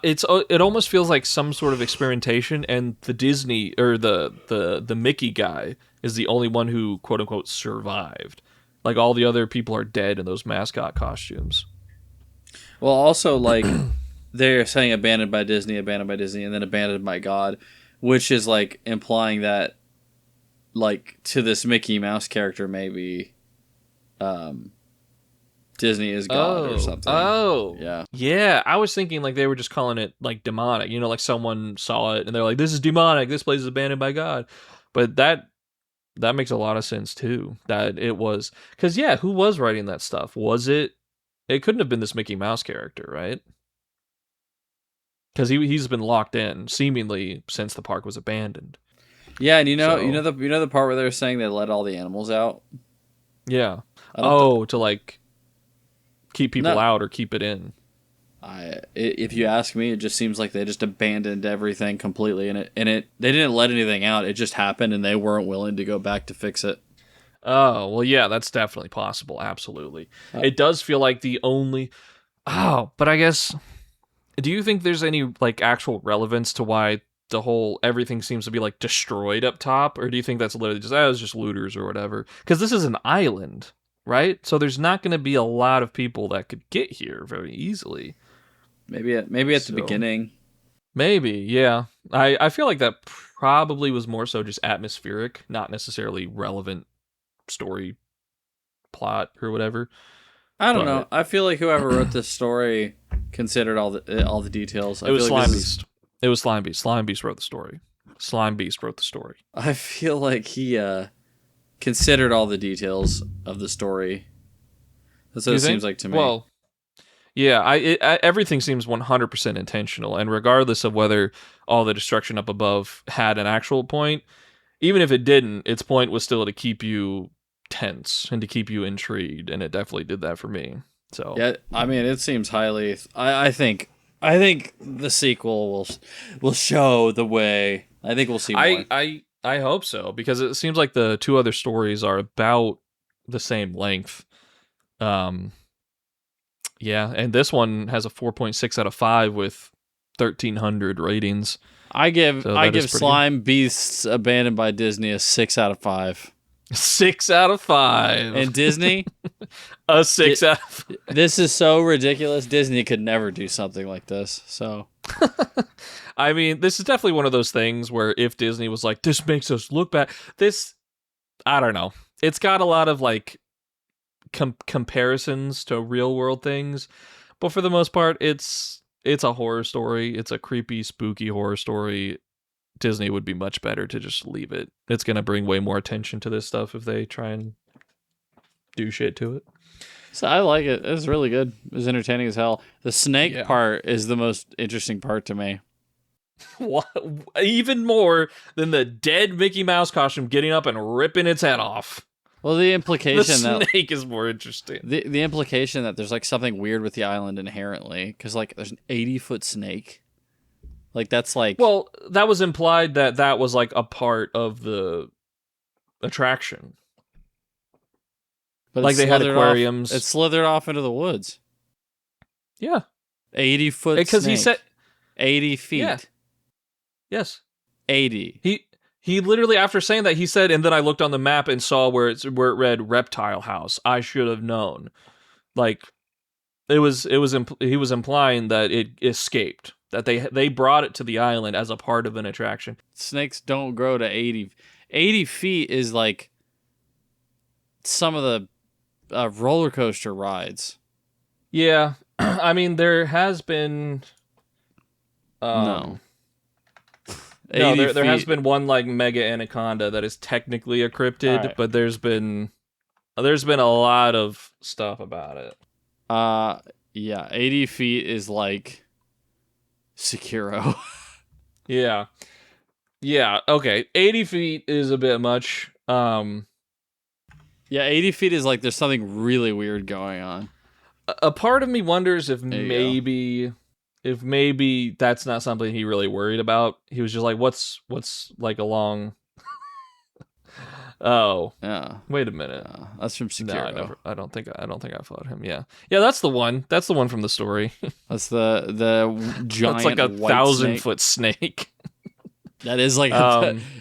Speaker 1: it almost feels like some sort of experimentation, and the Disney or the Mickey guy is the only one who quote unquote survived. Like, all the other people are dead in those mascot costumes.
Speaker 2: Well, also, like, they're saying abandoned by Disney, and then abandoned by God, which is, like, implying that, like, to this Mickey Mouse character, maybe, Disney is God or something.
Speaker 1: Oh.
Speaker 2: Yeah.
Speaker 1: Yeah, I was thinking like they were just calling it like demonic. You know, like someone saw it and they're like, this is demonic. This place is abandoned by God. But that makes a lot of sense too. That it was because yeah, who was writing that stuff? Was it? It couldn't have been this Mickey Mouse character, right? Because he's been locked in seemingly since the park was abandoned.
Speaker 2: Yeah, and you know
Speaker 1: So-
Speaker 2: the part where they were saying they let all the animals out.
Speaker 1: Yeah.
Speaker 2: I don't
Speaker 1: To like keep people
Speaker 2: No.
Speaker 1: out or keep it in.
Speaker 2: If you ask me, it just seems like they just abandoned everything completely, and they didn't let anything out. It just happened, and they weren't willing to go back to fix it.
Speaker 1: Oh, well, yeah, that's definitely possible. Absolutely. It does feel like the only. Oh, but I guess. Do you think there's any like actual relevance to why the whole everything seems to be like destroyed up top, or do you think that's literally just it was just looters or whatever? Because this is an island, right? So there's not going to be a lot of people that could get here very easily.
Speaker 2: Maybe at the
Speaker 1: So-
Speaker 2: beginning.
Speaker 1: Maybe, yeah. I feel like that probably was more so just atmospheric, not necessarily relevant story plot or whatever.
Speaker 2: I don't
Speaker 1: But-
Speaker 2: know. I feel like whoever wrote this story considered all the details.
Speaker 1: It was
Speaker 2: feel like
Speaker 1: Slimebeast. It was Slimebeast. Slimebeast wrote the story. Slimebeast wrote the story.
Speaker 2: I feel like he considered all the details of the story. That's what
Speaker 1: You
Speaker 2: it
Speaker 1: think?
Speaker 2: seems like to me.
Speaker 1: Well, yeah, everything seems 100% intentional, and regardless of whether all the destruction up above had an actual point, even if it didn't, its point was still to keep you tense and to keep you intrigued, and it definitely did that for me. So
Speaker 2: yeah, I mean, it seems highly. I think the sequel will show the way. I think we'll see more.
Speaker 1: I hope so, because it seems like the two other stories are about the same length. Yeah, and this one has a 4.6 out of 5 with 1,300 ratings.
Speaker 2: I give
Speaker 1: So that is pretty
Speaker 2: Slime Beasts Abandoned by Disney a 6 out of 5.
Speaker 1: 6 out of 5.
Speaker 2: And Disney,
Speaker 1: A 6 out of 5.
Speaker 2: this is so ridiculous. Disney could never do something like this. So
Speaker 1: I mean, this is definitely one of those things where if Disney was like, this makes us look bad, this, I don't know. It's got a lot of like comparisons to real world things, but for the most part, it's a horror story. It's a creepy, spooky horror story. Disney would be much better to just leave it. It's going to bring way more attention to this stuff if they try and do shit to it.
Speaker 2: So I like it. It's really good. It was entertaining as hell. The snake
Speaker 1: Yeah.
Speaker 2: part is the most interesting part to me.
Speaker 1: What? Even more than the dead Mickey Mouse costume getting up and ripping its head off.
Speaker 2: Well, the
Speaker 1: The
Speaker 2: implication that
Speaker 1: snake is more interesting.
Speaker 2: the implication that there's like something weird with the island inherently, because like there's an 80-foot snake. Like that's like
Speaker 1: Well, that was implied that was like a part of the attraction.
Speaker 2: but it
Speaker 1: like they had
Speaker 2: slithered off-
Speaker 1: aquariums.
Speaker 2: It slithered off into the woods.
Speaker 1: Yeah.
Speaker 2: 80-foot.
Speaker 1: Because he said
Speaker 2: 80 feet.
Speaker 1: Yeah. Yes.
Speaker 2: 80.
Speaker 1: He literally, after saying that, he said, and then I looked on the map and saw where it read Reptile House. I should have known. Like, he was implying that it escaped, that they brought it to the island as a part of an attraction.
Speaker 2: Snakes don't grow to 80. 80 feet is like some of the roller coaster rides.
Speaker 1: Yeah, I mean there has been.
Speaker 2: No.
Speaker 1: No,
Speaker 2: 80
Speaker 1: there has
Speaker 2: feet.
Speaker 1: been one like mega anaconda that is technically a cryptid,
Speaker 2: Alright.
Speaker 1: but there's been a lot of stuff about it.
Speaker 2: Yeah, 80 feet is like Sekiro.
Speaker 1: Yeah. Yeah, okay. 80 feet is a bit much.
Speaker 2: Yeah, 80 feet is like there's something really weird going on.
Speaker 1: A part of me wonders if
Speaker 2: you
Speaker 1: maybe that's not something he really worried about. He was just like, what's like along. Oh,
Speaker 2: Yeah.
Speaker 1: wait a minute.
Speaker 2: That's from
Speaker 1: No,
Speaker 2: Sekiro.
Speaker 1: I don't think I followed him. Yeah, that's the one. That's the one from the story.
Speaker 2: That's the giant
Speaker 1: That's like a
Speaker 2: white
Speaker 1: 1,000-foot snake.
Speaker 2: That is like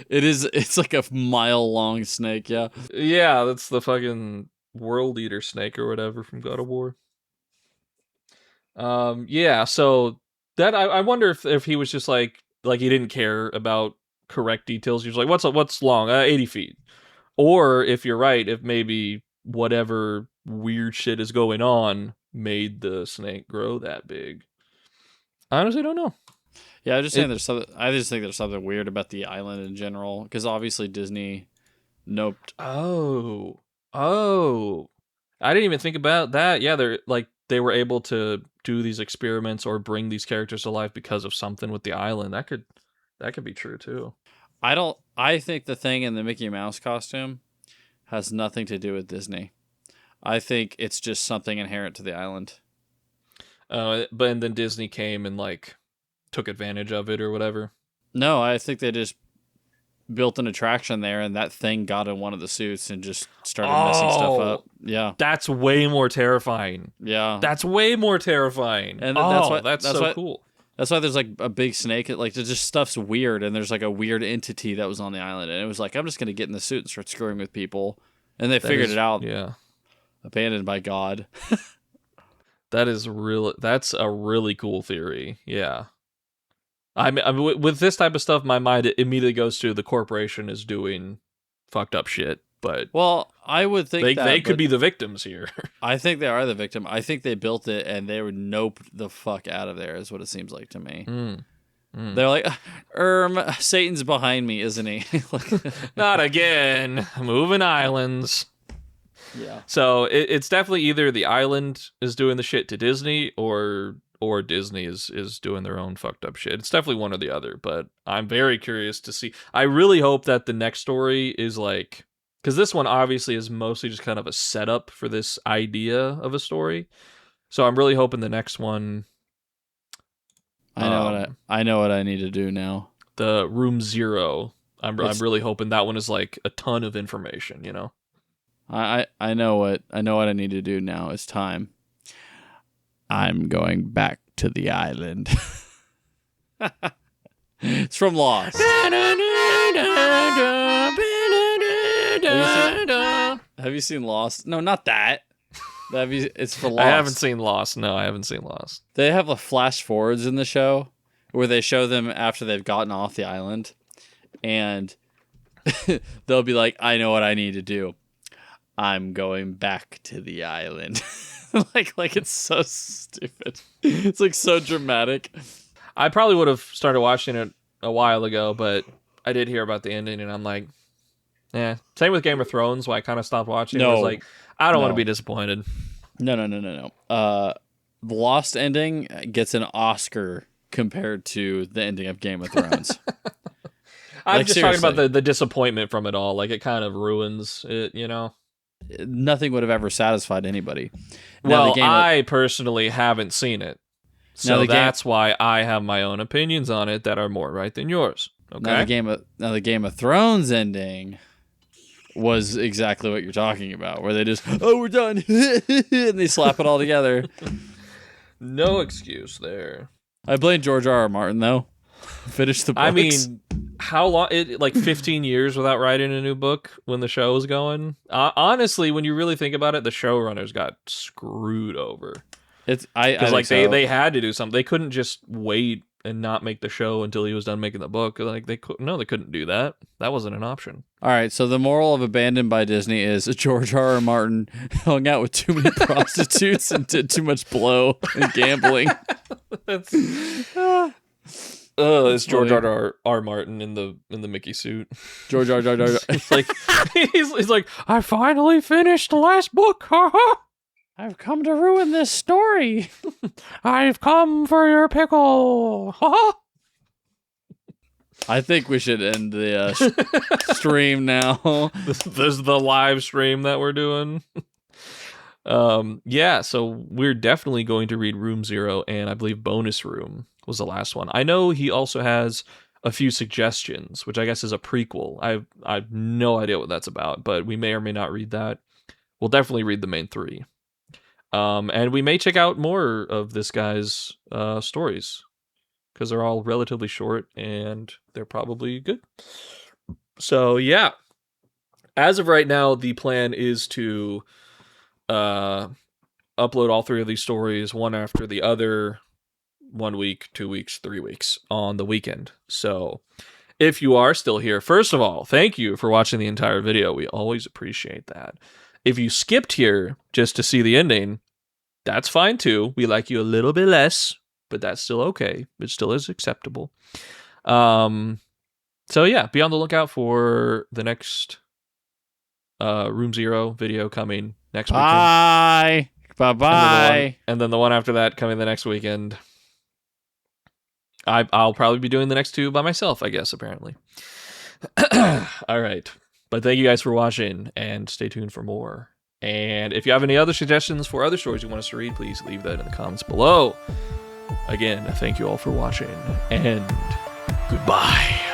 Speaker 2: it's like a mile-long snake, yeah.
Speaker 1: Yeah, that's the fucking world eater snake or whatever from God of War. Yeah, so that I wonder if he was just like he didn't care about correct details. He was like, what's long? 80 feet. Or if you're right, if maybe whatever weird shit is going on made the snake grow that big. I honestly don't know.
Speaker 2: Yeah, I'm just saying there's something. I just think there's something weird about the island in general, because obviously Disney noped.
Speaker 1: Oh, I didn't even think about that. Yeah, they were able to do these experiments or bring these characters to life because of something with the island. That could be true too.
Speaker 2: I think the thing in the Mickey Mouse costume has nothing to do with Disney. I think it's just something inherent to the island.
Speaker 1: But and then Disney came and like took advantage of it or whatever.
Speaker 2: No, I think they just built an attraction there, and that thing got in one of the suits and just started messing stuff up. Yeah,
Speaker 1: That's way more terrifying.
Speaker 2: yeah.
Speaker 1: That's way more terrifying.
Speaker 2: And
Speaker 1: that's so cool.
Speaker 2: That's why there's like a big snake. Like there's just stuff's weird, and there's like a weird entity that was on the island, and it was like, I'm just gonna get in the suit and start screwing with people, and they figured it out.
Speaker 1: Yeah,
Speaker 2: Abandoned by God.
Speaker 1: that's a really cool theory. Yeah. I mean, with this type of stuff, my mind immediately goes to the corporation is doing fucked up shit. But
Speaker 2: Well, I would think
Speaker 1: they could be the victims here.
Speaker 2: I think they are the victim. I think they built it and they would nope the fuck out of there, is what it seems like to me. They're like, Satan's behind me, isn't he?
Speaker 1: Not again. Moving islands.
Speaker 2: Yeah.
Speaker 1: So it's definitely either the island is doing the shit to Disney or Disney is doing their own fucked up shit. It's definitely one or the other, but I'm very curious to see. I really hope that the next story is like, because this one obviously is mostly just kind of a setup for this idea of a story. So I'm really hoping the next one.
Speaker 2: I know what I need to do now.
Speaker 1: The Room Zero. I'm really hoping that one is like a ton of information, you know.
Speaker 2: I know what I need to do now. It's time. I'm going back to the island. It's from Lost. Have you seen Lost? No, not that. It's for Lost.
Speaker 1: I haven't seen Lost. No, I haven't seen Lost.
Speaker 2: They have a flash forwards in the show where they show them after they've gotten off the island, and they'll be like, I know what I need to do. I'm going back to the island. like it's so stupid. It's like so dramatic.
Speaker 1: I probably would have started watching it a while ago, but I did hear about the ending, and I'm like, yeah. Same with Game of Thrones, why I kind of stopped watching.
Speaker 2: No.
Speaker 1: It was like, I don't want to be disappointed.
Speaker 2: No. The Lost ending gets an Oscar compared to the ending of Game of Thrones.
Speaker 1: I'm
Speaker 2: Like,
Speaker 1: just
Speaker 2: seriously.
Speaker 1: talking about the disappointment from it all. Like, it kind of ruins it, you know?
Speaker 2: Nothing would have ever satified anybody.
Speaker 1: Well, I personally haven't seen it.
Speaker 2: Now
Speaker 1: So
Speaker 2: the game-
Speaker 1: that's why I have my own opinions on it that are more right than yours. Okay?
Speaker 2: Now the Game of Thrones ending was exactly what you're talking about, where they just, oh, we're done, and they slap it all together.
Speaker 1: No excuse there.
Speaker 2: I blame George R.R. Martin though. Finish the books.
Speaker 1: I mean, how long? Like 15 years without writing a new book when the show was going. Honestly, when you really think about it, the showrunners got screwed over.
Speaker 2: I
Speaker 1: Like
Speaker 2: think so.
Speaker 1: they had to do something. They couldn't just wait and not make the show until he was done making the book. Like they couldn't do that. That wasn't an option.
Speaker 2: All right, so the moral of Abandoned by Disney is George R.R. Martin hung out with too many prostitutes and did too much blow and gambling.
Speaker 1: It's George R. Martin in the Mickey suit.
Speaker 2: George R.R.
Speaker 1: It's like he's like, I finally finished the last book.
Speaker 2: I've come to ruin this story.
Speaker 1: I've come for your pickle.
Speaker 2: I think we should end the stream now.
Speaker 1: This is the live stream that we're doing. Yeah, so we're definitely going to read Room Zero, and I believe Bonus Room was the last one. I know he also has a few suggestions, which I guess is a prequel. I've no idea what that's about, but we may or may not read that. We'll definitely read the main three. And we may check out more of this guy's stories, because they're all relatively short and they're probably good. So yeah, as of right now, the plan is to upload all three of these stories one after the other, 1 week, 2 weeks, 3 weeks on the weekend. So if you are still here, first of all, thank you for watching the entire video. We always appreciate that. if you skipped here just to see the ending, that's fine too. We like you a little bit less, but that's still okay. It still is acceptable. So yeah, be on the lookout for the next Room Zero video coming next weekend.
Speaker 2: Bye.
Speaker 1: And then the one after that coming the next weekend. I'll probably be doing the next two by myself, I guess, apparently. All right. But thank you guys for watching, and stay tuned for more. And if you have any other suggestions for other stories you want us to read, please leave that in the comments below. Again, thank you all for watching, and goodbye.